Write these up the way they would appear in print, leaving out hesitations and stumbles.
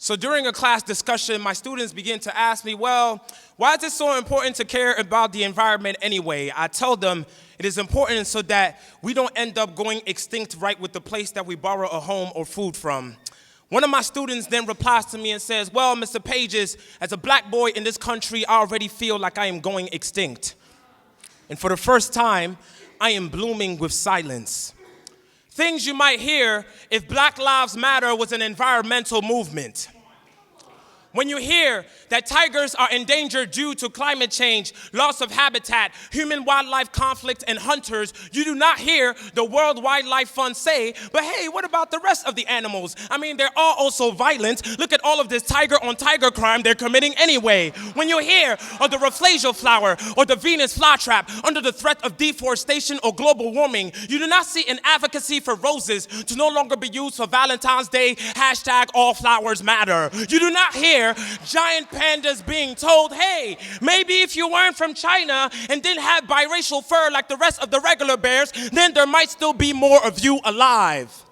So during a class discussion, my students begin to ask me, well, why is it so important to care about the environment anyway? I tell them it is important so that we don't end up going extinct right with the place that we borrow a home or food from. One of my students then replies to me and says, well, Mr. Pages, as a black boy in this country, I already feel like I am going extinct. And for the first time, I am blooming with silence. Things you might hear if Black Lives Matter was an environmental movement. When you hear that tigers are endangered due to climate change, loss of habitat, human-wildlife conflict, and hunters, you do not hear the World Wildlife Fund say, but hey, what about the rest of the animals? I mean, they're all also violent. Look at all of this tiger-on-tiger crime they're committing anyway. When you hear of the rafflesia flower or the Venus flytrap under the threat of deforestation or global warming, you do not see an advocacy for roses to no longer be used for Valentine's Day, hashtag all flowers matter. You do not hear giant pandas being told, hey, maybe if you weren't from China and didn't have biracial fur like the rest of the regular bears, then there might still be more of you alive.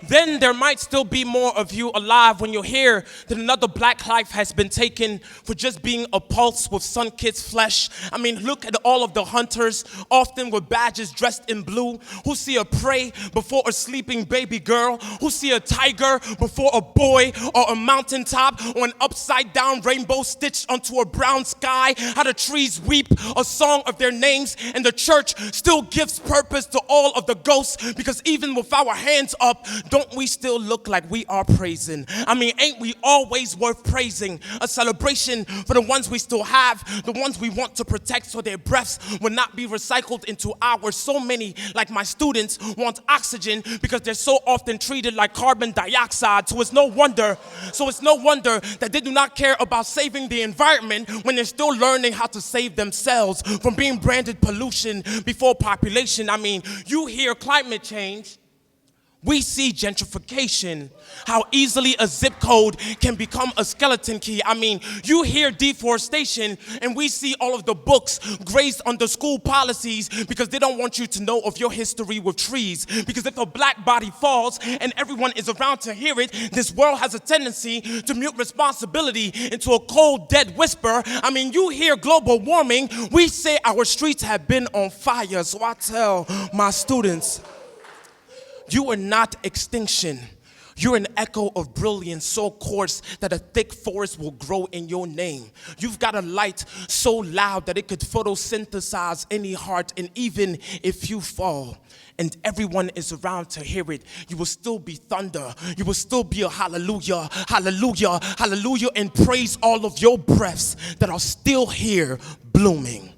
Then there might still be more of you alive when you hear that another black life has been taken for just being a pulse with sun-kissed flesh. I mean, look at all of the hunters, often with badges dressed in blue, who see a prey before a sleeping baby girl, who see a tiger before a boy or a mountaintop or an upside-down rainbow stitched onto a brown sky, how the trees weep a song of their names, and the church still gives purpose to all of the ghosts, because even with our hands up, don't we still look like we are praising? I mean, ain't we always worth praising? A celebration for the ones we still have, the ones we want to protect so their breaths will not be recycled into ours. So many, like my students, want oxygen because they're so often treated like carbon dioxide. So it's no wonder that they do not care about saving the environment when they're still learning how to save themselves from being branded pollution before population. I mean, you hear climate change, we see gentrification, how easily a zip code can become a skeleton key. I mean, you hear deforestation, and we see all of the books grazed under school policies because they don't want you to know of your history with trees. Because if a black body falls and everyone is around to hear it, this world has a tendency to mute responsibility into a cold, dead whisper. I mean, you hear global warming, we say our streets have been on fire. So I tell my students, you are not extinction. You're an echo of brilliance so coarse that a thick forest will grow in your name. You've got a light so loud that it could photosynthesize any heart, and even if you fall and everyone is around to hear it, you will still be thunder. You will still be a hallelujah, hallelujah, hallelujah, and praise all of your breaths that are still here blooming.